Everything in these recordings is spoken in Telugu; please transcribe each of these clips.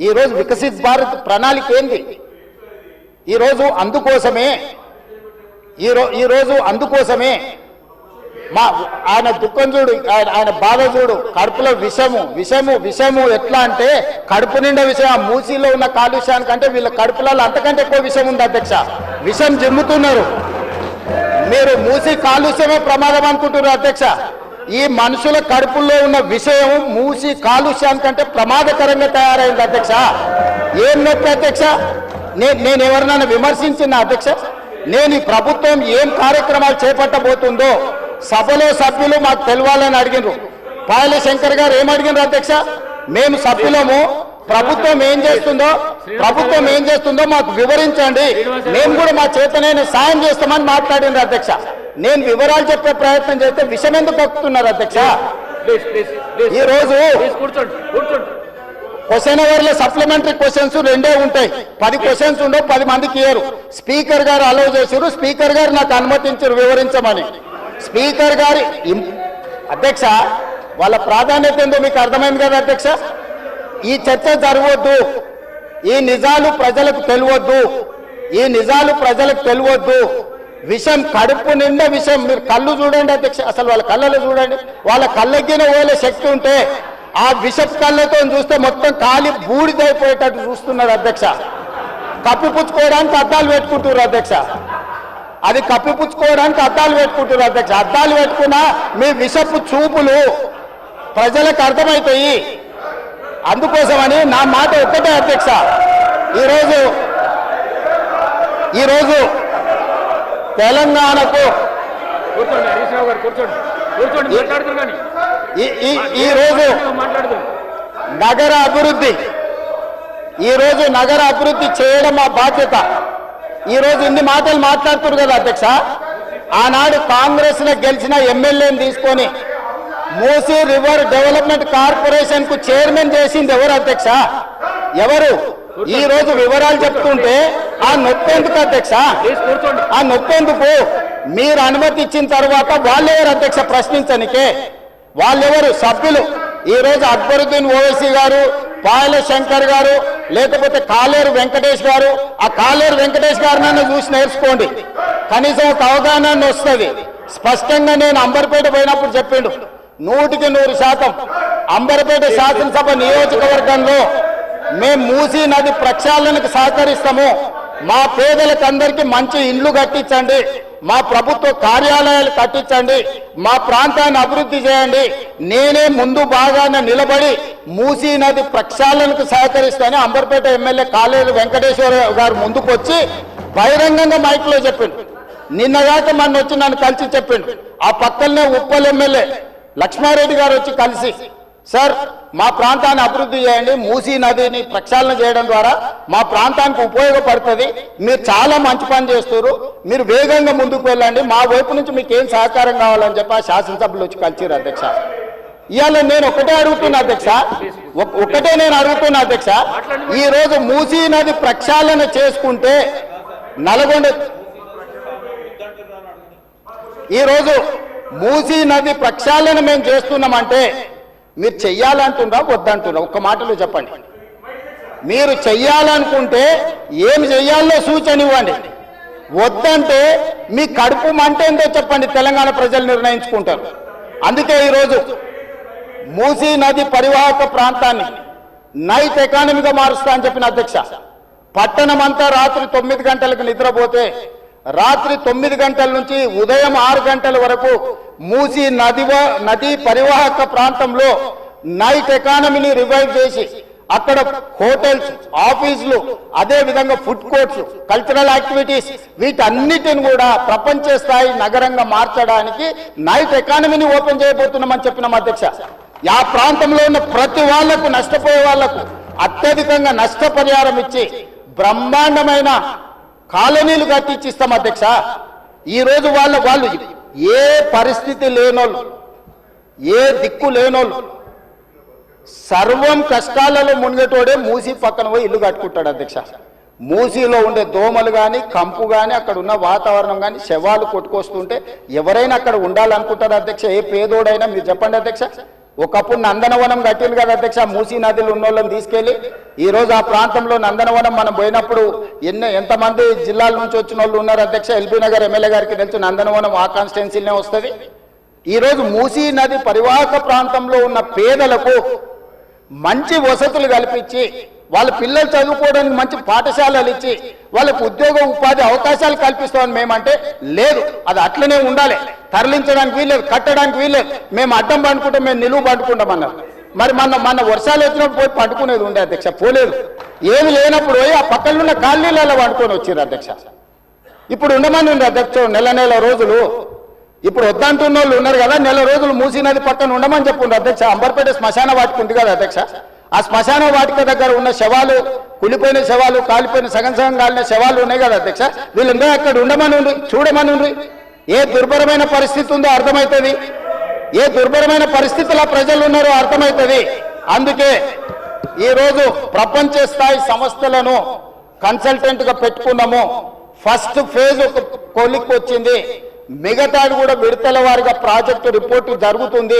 ఈరోజు వికసిత్ భారత్ ప్రణాళిక ఏంది? ఈరోజు అందుకోసమే మా ఆయన దుఃఖం చూడు, ఆయన బాధ చూడు, కడుపులో విషము ఎట్లా అంటే కడుపు నిండా విషయం. మూసీలో ఉన్న కాలుష్యానికంటే వీళ్ళ కడుపులలో అంతకంటే ఎక్కువ విషయం ఉంది అధ్యక్ష. విషం జిమ్ముతున్నారు. మీరు మూసీ కాలుష్యమే ప్రమాదం అనుకుంటున్నారు అధ్యక్ష. ఈ మనుషుల కడుపుల్లో ఉన్న విషయం మూసి కాలుష్యానికంటే ప్రమాదకరంగా తయారైంది అధ్యక్ష. ఏం నొప్పి అధ్యక్ష? నేను ఎవరినైనా విమర్శించిన అధ్యక్ష? నేను ఈ ప్రభుత్వం ఏం కార్యక్రమాలు చేపట్టబోతుందో సభలో సభ్యులు మాకు తెలవాలని అడిగినారు. పాయల శంకర్ గారు ఏం అడిగినారు అధ్యక్ష? మేము సభ్యులము, ప్రభుత్వం ఏం చేస్తుందో మాకు వివరించండి, మేము కూడా మా చేతనైనా సాయం చేస్తామని మాట్లాడినారు అధ్యక్ష. నేను వివరాలు చెప్పే ప్రయత్నం చేస్తే విషయం ఎందుకు కక్కుతున్నారు అధ్యక్ష? ఈరోజు క్వశ్చన్ అవర్లో సప్లిమెంటరీ క్వశ్చన్స్ 2 ఉంటాయి. 10 క్వశ్చన్స్ ఉండవు, 10 మందికి ఇయ్యరు. స్పీకర్ గారు అలౌ చేశారు, స్పీకర్ గారు నాకు అనుమతించారు వివరించమని. స్పీకర్ గారి అధ్యక్ష వాళ్ళ ప్రాధాన్యత ఏందో మీకు అర్థమైంది కదా అధ్యక్ష. ఈ చర్చ జరగవద్దు, ఈ నిజాలు ప్రజలకు తెలియవద్దు. విషం కడుపు నిండా విషం. మీరు కళ్ళు చూడండి అధ్యక్ష, అసలు వాళ్ళ కళ్ళలో చూడండి. వాళ్ళ కళ్ళెక్కిన ఓలే శక్తి ఉంటే ఆ విషపు కళ్ళతో చూస్తే మొత్తం కాలి బూడిదైపోయేటట్టు చూస్తున్నారు అధ్యక్ష. కప్పిపుచ్చుకోవడానికి అద్దాలు పెట్టుకుంటున్నారు అధ్యక్ష. అద్దాలు పెట్టుకున్నా మీ విషపు చూపులు ప్రజలకు అర్థమవుతాయి. అందుకోసమని నా మాట ఒక్కటే అధ్యక్ష. ఈరోజు తెలంగాణకు ఈరోజు నగర అభివృద్ధి చేయడం మా బాధ్యత. ఈరోజు ఇన్ని మాటలు మాట్లాడుతున్నారు కదా అధ్యక్ష. ఆనాడు కాంగ్రెస్ లో గెలిచిన ఎమ్మెల్యేని తీసుకొని మూసీ రివర్ డెవలప్మెంట్ కార్పొరేషన్ కు చైర్మన్ చేసింది ఎవరు అధ్యక్ష? ఎవరు? ఈ రోజు వివరాలు చెప్తుంటే ఆ నొప్పెందుకు అధ్యక్ష? మీరు అనుమతి ఇచ్చిన తర్వాత వాళ్ళెవరు అధ్యక్ష ప్రశ్నించనికే? వాళ్ళెవరు సభ్యులు? ఈ రోజు అక్బరుద్దీన్ ఓవైసీ గారు, పాయల శంకర్ గారు, లేకపోతే కాలేరు వెంకటేష్ గారు. ఆ కాలేరు వెంకటేష్ గారినైనా చూసి నేర్చుకోండి, కనీసం ఒక అవగాహన వస్తుంది. స్పష్టంగా నేను అంబర్పేట పోయినప్పుడు చెప్పిండు, 100% అంబర్పేట శాసనసభ నియోజకవర్గంలో మేము మూసీ నది ప్రక్షాళనకు సహకరిస్తాము. మా పేదలకు అందరికీ మంచి ఇండ్లు కట్టించండి, మా ప్రభుత్వ కార్యాలయాలు కట్టించండి, మా ప్రాంతాన్ని అభివృద్ధి చేయండి. నేనే ముందు బాగానే నిలబడి మూసీ నది ప్రక్షాళనకు సహకరిస్తానని అంబర్పేట ఎమ్మెల్యే కాలేరు వెంకటేశ్వర గారు ముందుకు వచ్చి బహిరంగంగా మైక్లో చెప్పిండు. నిన్నగాక మొన్న వచ్చి నన్ను కలిసి చెప్పిండు. ఆ పక్కనే ఉప్పల్ ఎమ్మెల్యే లక్ష్మారెడ్డి గారు వచ్చి కలిసి, సార్ మా ప్రాంతాన్ని అభివృద్ధి చేయండి, మూసీ నదిని ప్రక్షాళన చేయడం ద్వారా మా ప్రాంతానికి ఉపయోగపడుతుంది, మీరు చాలా మంచి పని చేస్తారు, మీరు వేగంగా ముందుకు వెళ్ళండి, మా వైపు నుంచి మీకు ఏం సహకారం కావాలని చెప్పి ఆ శాసనసభ్యులు వచ్చి కలిసిరు అధ్యక్ష. ఇవాళ నేను ఒకటే అడుగుతున్నా అధ్యక్ష, ఈ రోజు మూసీ నది ప్రక్షాళన చేసుకుంటే నల్గొండ, ఈరోజు మూసీ నది ప్రక్షాళన మేము చేస్తున్నామంటే మీరు చెయ్యాలంటున్నా వద్దంటున్నా? ఒక్క మాటలో చెప్పండి. మీరు చెయ్యాలనుకుంటే ఏమి చెయ్యాలో సూచన ఇవ్వండి, వద్దంటే మీ కడుపు మంట ఏందో చెప్పండి, తెలంగాణ ప్రజలు నిర్ణయించుకుంటారు. అందుకే ఈరోజు మూసీ నది పరివాహక ప్రాంతాన్ని నైట్ ఎకానమీగా మారుస్తా అని చెప్పిన అధ్యక్ష. పట్టణం అంతా రాత్రి 9 గంటలకు నిద్రపోతే రాత్రి 9 గంటల నుంచి ఉదయం 6 గంటల వరకు మూసీ నది పరివాహక ప్రాంతంలో నైట్ ఎకానమీని రివైవ్ చేసి అక్కడ హోటల్స్, ఆఫీసులు, అదే విధంగా ఫుడ్ కోర్ట్స్, కల్చరల్ యాక్టివిటీస్ వీటన్నిటిని కూడా ప్రపంచ స్థాయి నగరంగా మార్చడానికి నైట్ ఎకానమీని ఓపెన్ చేయబోతున్నామని చెప్పినాం అధ్యక్ష. ఆ ప్రాంతంలో ఉన్న ప్రతి వాళ్లకు, నష్టపోయే వాళ్లకు అత్యధికంగా నష్టపరిహారం ఇచ్చి బ్రహ్మాండమైన కాలనీలు కట్టించిస్తాం అధ్యక్ష. ఈరోజు వాళ్ళు ఏ పరిస్థితి లేనోళ్ళు, ఏ దిక్కు లేనోళ్ళు, సర్వం కష్టాలలో మునిగేటోడే మూసీ పక్కన పోయి ఇల్లు కట్టుకుంటాడు అధ్యక్ష. మూసీలో ఉండే దోమలు కానీ, కంపు కానీ, అక్కడ ఉన్న వాతావరణం కానీ, శవాలు కొట్టుకొస్తుంటే ఎవరైనా అక్కడ ఉండాలనుకుంటారు అధ్యక్ష? ఏ పేదోడైనా మీరు చెప్పండి అధ్యక్ష. ఒకప్పుడు నందనవనం కట్టింది కదా అధ్యక్ష, మూసీ నదిలో ఉన్న వాళ్ళని తీసుకెళ్లి ఈ రోజు ఆ ప్రాంతంలో నందనవనం మనం పోయినప్పుడు ఎంతమంది జిల్లాల నుంచి వచ్చిన వాళ్ళు ఉన్నారు అధ్యక్ష. ఎల్బీ నగర్ ఎమ్మెల్యే గారికి తెలుసు, నందనవనం ఆ కాన్స్టిట్యున్సీలోనే వస్తుంది. ఈ రోజు మూసీ నది పరివాహక ప్రాంతంలో ఉన్న పేదలకు మంచి వసతులు కల్పించి వాళ్ళ పిల్లలు చదువుకోవడానికి మంచి పాఠశాలలు ఇచ్చి వాళ్ళకు ఉద్యోగ ఉపాధి అవకాశాలు కల్పిస్తామని మేమంటే లేదు, అది అట్లనే ఉండాలి, తరలించడానికి వీల్లేదు, కట్టడానికి వీల్లేదు, మేము అడ్డం పండుకుంటాం, మేము నిలువు పండుకుంటాం అన్నారు. మరి మన వర్షాలు వచ్చినప్పుడు పోయి పండుకునేది ఉండే అధ్యక్ష, పోలేదు. ఏమి లేనప్పుడు పోయి ఆ పక్కనున్న కాలనీలలో పండుకొని వచ్చారు అధ్యక్ష. ఇప్పుడు ఉండమని ఉంది అధ్యక్ష నెల రోజులు. ఇప్పుడు వద్దంటున్న వాళ్ళు ఉన్నారు కదా, నెల రోజులు మూసీ నది పక్కన ఉండమని చెప్పుండ్రు అధ్యక్ష. అంబర్పేట శ్మశాన వాటిక ఉంది కదా అధ్యక్ష, ఆ శ్మశాన వాటిక దగ్గర ఉన్న శవాలు, కులిపోయిన శవాలు, కాలిపోయిన సగం కాలిన శవాలు ఉన్నాయి కదా అధ్యక్ష, వీళ్ళందరూ అక్కడ ఉండమని ఉండి చూడమని ఉండి. ఏ దుర్భరమైన పరిస్థితి ఉందో అర్థమవుతుంది, ఏ దుర్భరమైన పరిస్థితుల్లో ప్రజలు ఉన్నారో అర్థమవుతుంది. అందుకే ఈరోజు ప్రపంచ స్థాయి సంస్థలను కన్సల్టెంట్గా పెట్టుకున్నాము. ఫస్ట్ ఫేజ్ ఒక కొలిక్కి వచ్చింది, మిగతాది కూడా విడతల వారిగా ప్రాజెక్టు రిపోర్టు జరుగుతుంది.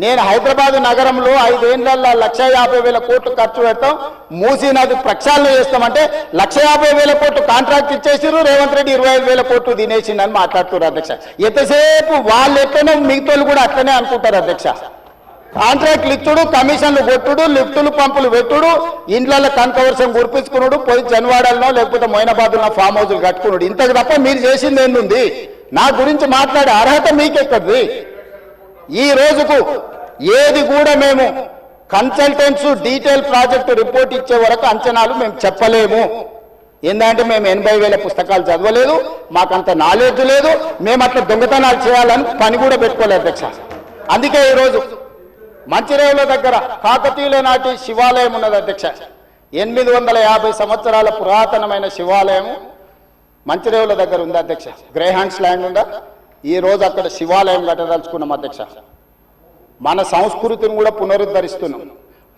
నేను హైదరాబాద్ నగరంలో 5 ఏళ్లలో 1,50,000 కోట్లు ఖర్చు పెడతాం, మూసీ నది ప్రక్షాళన చేస్తామంటే 1,50,000 కోట్లు కాంట్రాక్ట్ ఇచ్చేసారు, రేవంత్ రెడ్డి 25,000 కోట్లు తినేసిండని మాట్లాడుతున్నారు అధ్యక్ష. ఎంతసేపు వాళ్ళు ఎట్లనో మిగతాలు కూడా అట్లనే అనుకుంటారు అధ్యక్ష. కాంట్రాక్ట్లు ఇచ్చుడు, కమిషన్లు కొట్టుడు, లిఫ్టులు పంపులు పెట్టుడు, ఇండ్లలో కనకవర్షం కురిపించుకున్నాడు, పోయి జన్వాడల్లో లేకపోతే మొయినాబాద్లో ఫామ్ హౌస్లు కట్టుకున్నాడు. ఇంతకు తప్ప మీరు చేసింది ఏంది? నా గురించి మాట్లాడే అర్హత మీకెక్కడిది? ఈ రోజుకు ఏది కూడా మేము కన్సల్టెంట్స్ డీటెయిల్ ప్రాజెక్టు రిపోర్ట్ ఇచ్చే వరకు అంచనాలు మేము చెప్పలేము. ఏంటంటే మేము 80,000 పుస్తకాలు చదవలేదు, మాకంత నాలెడ్జ్ లేదు, మేము అట్లా దొంగతనాలు చేయాలని పని కూడా పెట్టుకోలేదు అధ్యక్ష. అందుకే ఈరోజు మంచిరేవుల దగ్గర కాకతీయుల నాటి శివాలయం ఉన్నది అధ్యక్ష. 850 సంవత్సరాల పురాతనమైన శివాలయం మంచిరేవుల దగ్గర ఉంది అధ్యక్ష. గ్రేహాండ్స్ ల్యాండ్ ఉందా, ఈ రోజు అక్కడ శివాలయం కట్టదలుచుకున్నాం అధ్యక్ష. మన సంస్కృతిని కూడా పునరుద్ధరిస్తున్నాం.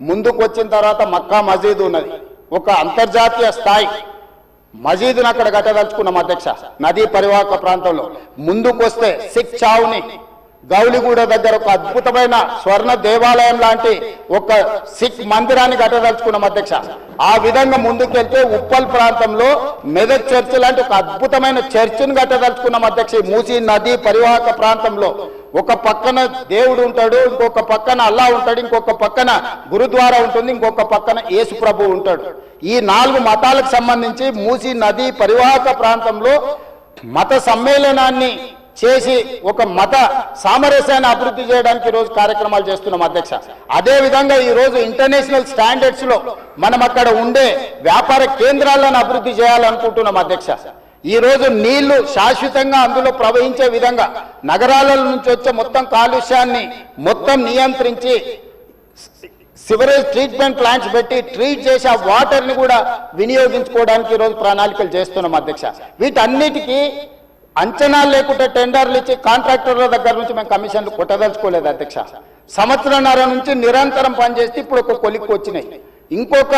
ముందుకు వచ్చిన తర్వాత మక్కా మసీదు ఉన్నది, ఒక అంతర్జాతీయ స్థాయి మసీదును అక్కడ కట్టదలుచుకున్నాం అధ్యక్ష. నదీ పరివాహక ప్రాంతంలో ముందుకు వస్తే సిక్ చావుని గౌలిగూడ దగ్గర ఒక అద్భుతమైన స్వర్ణ దేవాలయం లాంటి ఒక సిక్ మందిరాన్ని కట్టదలుచుకున్నాం అధ్యక్ష. ఆ విధంగా ముందుకెళ్తే ఉప్పల్ ప్రాంతంలో మెదక్ చర్చ్ లాంటి ఒక అద్భుతమైన చర్చిని కట్టదలుచుకున్నాం అధ్యక్ష. మూసీ నది పరివాహక ప్రాంతంలో ఒక పక్కన దేవుడు ఉంటాడు, ఇంకొక పక్కన అల్లా ఉంటాడు, ఇంకొక పక్కన గురుద్వారా ఉంటుంది, ఇంకొక పక్కన యేసు ప్రభు ఉంటాడు. ఈ 4 మతాలకు సంబంధించి మూసీ నది పరివాహక ప్రాంతంలో మత సమ్మేళనాన్ని చేసి ఒక మత సామరస్యాన్ని అభివృద్ధి చేయడానికి ఈరోజు కార్యక్రమాలు చేస్తున్నాం అధ్యక్ష. అదే విధంగా ఈరోజు ఇంటర్నేషనల్ స్టాండర్డ్స్ లో మనం అక్కడ ఉండే వ్యాపార కేంద్రాలను అభివృద్ధి చేయాలనుకుంటున్నాం అధ్యక్ష. ఈ రోజు నీళ్లు శాశ్వతంగా అందులో ప్రవహించే విధంగా నగరాల నుంచి వచ్చే మొత్తం కాలుష్యాన్ని మొత్తం నియంత్రించి సివరేజ్ ట్రీట్మెంట్ ప్లాంట్స్ పెట్టి ట్రీట్ చేసి ఆ వాటర్ని కూడా వినియోగించుకోవడానికి ఈరోజు ప్రణాళికలు చేస్తున్నాం అధ్యక్ష. వీటన్నిటికీ అంచనాలు లేకుండా టెండర్లు ఇచ్చి కాంట్రాక్టర్ల దగ్గర నుంచి మేము కమిషన్లు కొట్టదలుచుకోలేదు అధ్యక్ష. సంవత్సరంన్నర నుంచి నిరంతరం పనిచేస్తే ఇప్పుడు ఒక కొలిక్కి వచ్చినాయి. ఇంకొక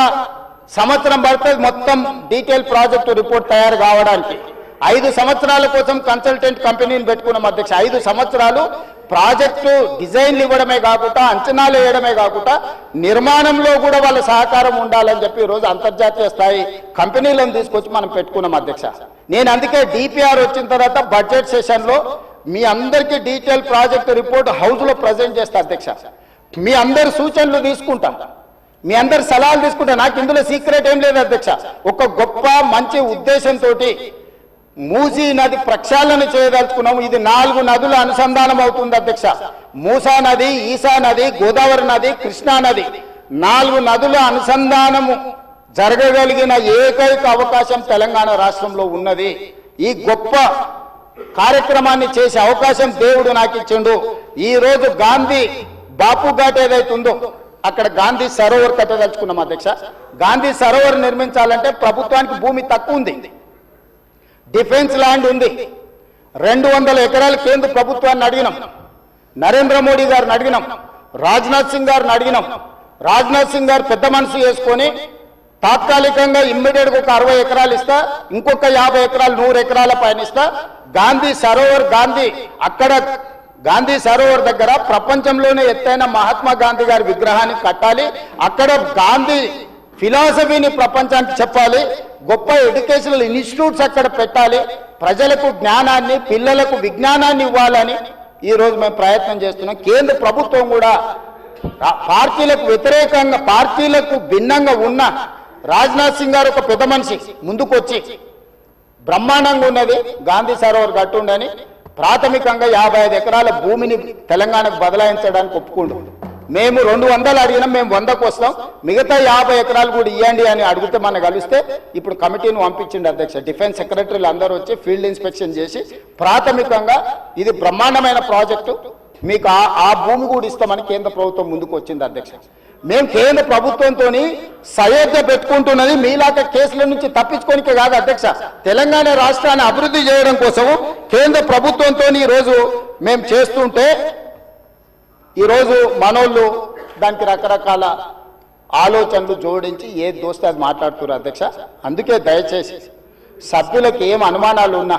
సంవత్సరం పడుతుంది మొత్తం డీటెయిల్ ప్రాజెక్టు రిపోర్ట్ తయారు కావడానికి. 5 సంవత్సరాల కోసం కన్సల్టెంట్ కంపెనీని పెట్టుకున్నాం అధ్యక్ష. 5 సంవత్సరాలు ప్రాజెక్టు డిజైన్లు ఇవ్వడమే కాకుండా, అంచనాలు వేయడమే కాకుండా, నిర్మాణంలో కూడా వాళ్ళ సహకారం ఉండాలని చెప్పి ఈరోజు అంతర్జాతీయ స్థాయి కంపెనీలను తీసుకొచ్చి మనం పెట్టుకున్నాం అధ్యక్ష. నేను అందుకే డిపిఆర్ వచ్చిన తర్వాత బడ్జెట్ సెషన్లో మీ అందరికీ డీటెయిల్ ప్రాజెక్టు రిపోర్ట్ హౌస్లో ప్రజెంట్ చేస్తా అధ్యక్ష. మీ అందరి సూచనలు తీసుకుంటా, మీ అందరి సలహాలు తీసుకుంటా. నాకు ఇందులో సీక్రెట్ ఏం లేదు అధ్యక్ష. ఒక గొప్ప మంచి ఉద్దేశంతో మూసీ నది ప్రక్షాళన చేయదలుచుకున్నాము. ఇది 4 నదుల అనుసంధానం అవుతుంది అధ్యక్ష. మూసా నది, ఈసా నది, గోదావరి నది, కృష్ణా నది, 4 నదుల అనుసంధానము జరగగలిగిన ఏకైక అవకాశం తెలంగాణ రాష్ట్రంలో ఉన్నది. ఈ గొప్ప కార్యక్రమాన్ని చేసే అవకాశం దేవుడు నాకు ఇచ్చిండు. ఈ రోజు గాంధీ బాపు ఘాట్ ఏదైతుందో అక్కడ గాంధీ సరోవర్ కట్టదలుచుకున్నాం అధ్యక్ష. గాంధీ సరోవర్ నిర్మించాలంటే ప్రభుత్వానికి భూమి తక్కువ ఉంది, డిఫెన్స్ ల్యాండ్ ఉంది. 200 ఎకరాలు కేంద్ర ప్రభుత్వాన్ని అడిగినాం, నరేంద్ర మోడీ గారిని అడిగినాం, రాజ్నాథ్ సింగ్ గారిని అడిగినాం. రాజ్నాథ్ సింగ్ గారు పెద్ద మనసు చేసుకొని తాత్కాలికంగా ఇమ్మీడియట్గా ఒక 60 ఎకరాలు ఇస్తా, ఇంకొక 50 ఎకరాలు 100 ఎకరాల పైన ఇస్తా. గాంధీ సరోవర్, గాంధీ అక్కడ గాంధీ సరోవర్ దగ్గర ప్రపంచంలోనే ఎత్తైన మహాత్మా గాంధీ గారి విగ్రహాన్ని కట్టాలి, అక్కడ గాంధీ ఫిలాసఫీని ప్రపంచానికి చెప్పాలి, గొప్ప ఎడ్యుకేషనల్ ఇన్స్టిట్యూట్స్ అక్కడ పెట్టాలి, ప్రజలకు జ్ఞానాన్ని పిల్లలకు విజ్ఞానాన్ని ఇవ్వాలని ఈరోజు మేము ప్రయత్నం చేస్తున్నాం. కేంద్ర ప్రభుత్వం కూడా పార్టీలకు వ్యతిరేకంగా పార్టీలకు భిన్నంగా ఉన్న రాజ్నాథ్ సింగ్ గారు ఒక పెద్ద మనిషి ముందుకు వచ్చి బ్రహ్మాండంగా ఉన్నది గాంధీ సరోవర్ కట్టుండని ప్రాథమికంగా 55 ఎకరాల భూమిని తెలంగాణకు బదలాయించడానికి ఒప్పుకుండు. మేము 200 అడిగినాం, మేము 100కు వస్తాం, మిగతా 50 ఎకరాలు కూడా ఇవ్వండి అని అడిగితే మనం కలిస్తే ఇప్పుడు కమిటీని పంపించింది అధ్యక్ష. డిఫెన్స్ సెక్రటరీలు అందరూ వచ్చి ఫీల్డ్ ఇన్స్పెక్షన్ చేసి ప్రాథమికంగా ఇది బ్రహ్మాండమైన ప్రాజెక్టు, మీకు ఆ భూమి కూడా ఇస్తామని కేంద్ర ప్రభుత్వం ముందుకు వచ్చింది అధ్యక్ష. మేము కేంద్ర ప్రభుత్వంతో సయోధ్య పెట్టుకుంటున్నది మీలాగా కేసుల నుంచి తప్పించుకోనికే కాదు అధ్యక్ష, తెలంగాణ రాష్ట్రాన్ని అభివృద్ధి చేయడం కోసం కేంద్ర ప్రభుత్వంతో ఈరోజు మేము చేస్తుంటే ఈరోజు మనోళ్ళు దానికి రకరకాల ఆలోచనలు జోడించి ఏది దోస్తే అది మాట్లాడుతున్నారు అధ్యక్ష. అందుకే దయచేసి సభ్యులకు ఏం అనుమానాలు ఉన్నా